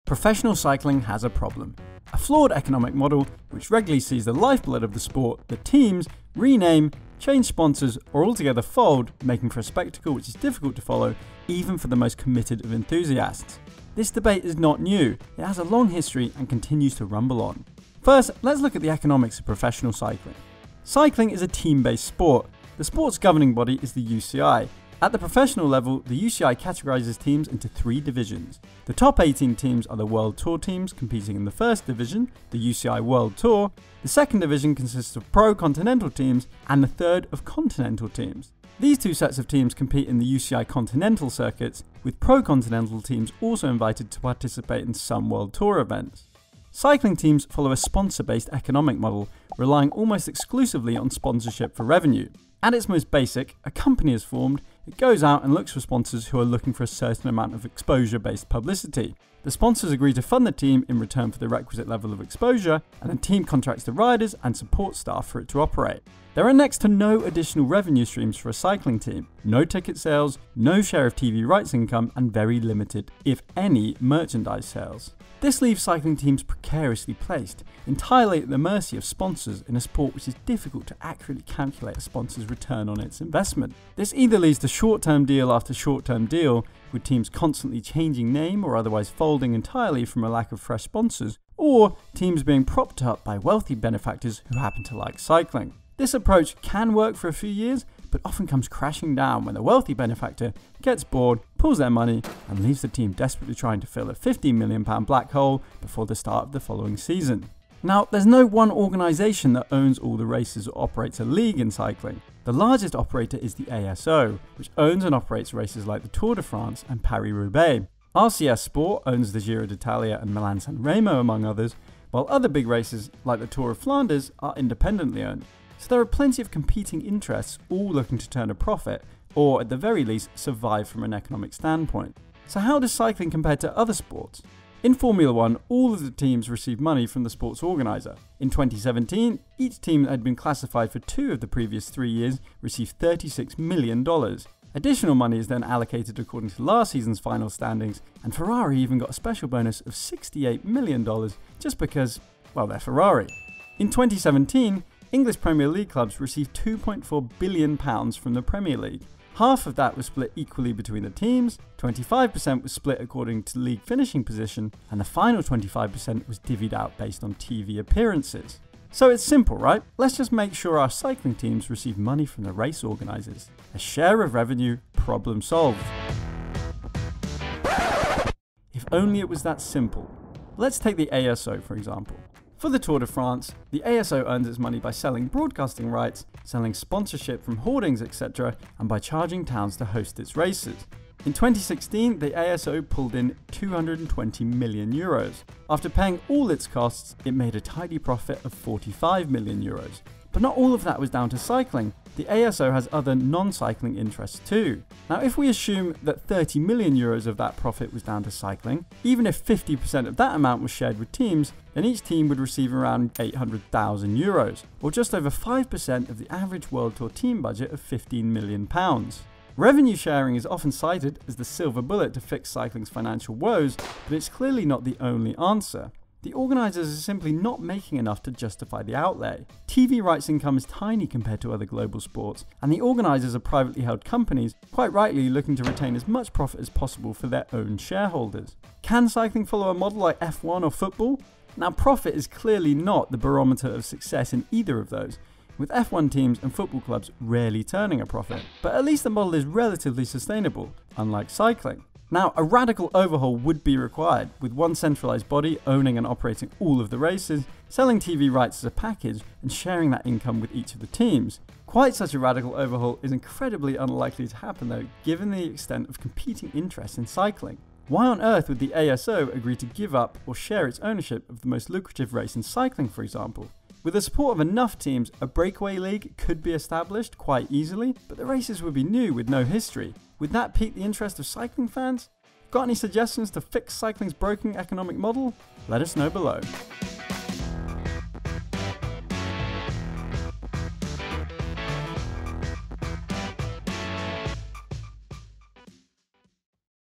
Professional cycling has a problem. A flawed economic model which regularly sees the lifeblood of the sport, the teams, rename, change sponsors, or altogether fold, making for a spectacle which is difficult to follow even for the most committed of enthusiasts. This debate is not new, it has a long history and continues to rumble on. First, let's look at the economics of professional cycling. Cycling is a team-based sport. The sport's governing body is the UCI. At the professional level, the UCI categorises teams into 3 divisions. The top 18 teams are the World Tour teams competing in the first division, the UCI World Tour. The second division consists of pro-continental teams and the third of continental teams. These 2 sets of teams compete in the UCI continental circuits, with pro-continental teams also invited to participate in some World Tour events. Cycling teams follow a sponsor-based economic model, relying almost exclusively on sponsorship for revenue. At its most basic, a company is formed, it goes out and looks for sponsors who are looking for a certain amount of exposure-based publicity. The sponsors agree to fund the team in return for the requisite level of exposure, and the team contracts the riders and support staff for it to operate. There are next to no additional revenue streams for a cycling team, no ticket sales, no share of TV rights income, and very limited, if any, merchandise sales. This leaves cycling teams precariously placed, entirely at the mercy of sponsors in a sport which is difficult to accurately calculate a sponsor's return on its investment. This either leads to short-term deal after short-term deal, with teams constantly changing name or otherwise folding entirely from a lack of fresh sponsors, or teams being propped up by wealthy benefactors who happen to like cycling. This approach can work for a few years, but often comes crashing down when the wealthy benefactor gets bored, pulls their money, and leaves the team desperately trying to fill a £15 million black hole before the start of the following season. Now, there's no one organisation that owns all the races or operates a league in cycling. The largest operator is the ASO, which owns and operates races like the Tour de France and Paris-Roubaix. RCS Sport owns the Giro d'Italia and Milan-San Remo, among others, while other big races like the Tour of Flanders are independently owned. So there are plenty of competing interests all looking to turn a profit, or at the very least survive from an economic standpoint. So how does cycling compare to other sports? In Formula 1, all of the teams receive money from the sports organiser. In 2017, each team that had been classified for 2 of the previous 3 years received $36 million. Additional money is then allocated according to last season's final standings, and Ferrari even got a special bonus of $68 million just because, well, they're Ferrari. In 2017, English Premier League clubs received £2.4 billion from the Premier League. Half of that was split equally between the teams, 25% was split according to league finishing position, and the final 25% was divvied out based on TV appearances. So it's simple, right? Let's just make sure our cycling teams receive money from the race organisers. A share of revenue, problem solved. If only it was that simple. Let's take the ASO for example. For the Tour de France, the ASO earns its money by selling broadcasting rights, selling sponsorship from hoardings, etc., and by charging towns to host its races. In 2016, the ASO pulled in €220 million. After paying all its costs, it made a tidy profit of €45 million. But not all of that was down to cycling. The ASO has other non-cycling interests too. Now, if we assume that €30 million of that profit was down to cycling, even if 50% of that amount was shared with teams, then each team would receive around €800,000, or just over 5% of the average World Tour team budget of £15 million. Revenue sharing is often cited as the silver bullet to fix cycling's financial woes, but it's clearly not the only answer. The organisers are simply not making enough to justify the outlay. TV rights income is tiny compared to other global sports, and the organisers are privately held companies, quite rightly looking to retain as much profit as possible for their own shareholders. Can cycling follow a model like F1 or football? Now, profit is clearly not the barometer of success in either of those, with F1 teams and football clubs rarely turning a profit, but at least the model is relatively sustainable, unlike cycling. Now, a radical overhaul would be required, with one centralised body owning and operating all of the races, selling TV rights as a package, and sharing that income with each of the teams. Quite such a radical overhaul is incredibly unlikely to happen though, given the extent of competing interests in cycling. Why on earth would the ASO agree to give up or share its ownership of the most lucrative race in cycling, for example? With the support of enough teams, a breakaway league could be established quite easily, but the races would be new with no history. Would that pique the interest of cycling fans? Got any suggestions to fix cycling's broken economic model? Let us know below.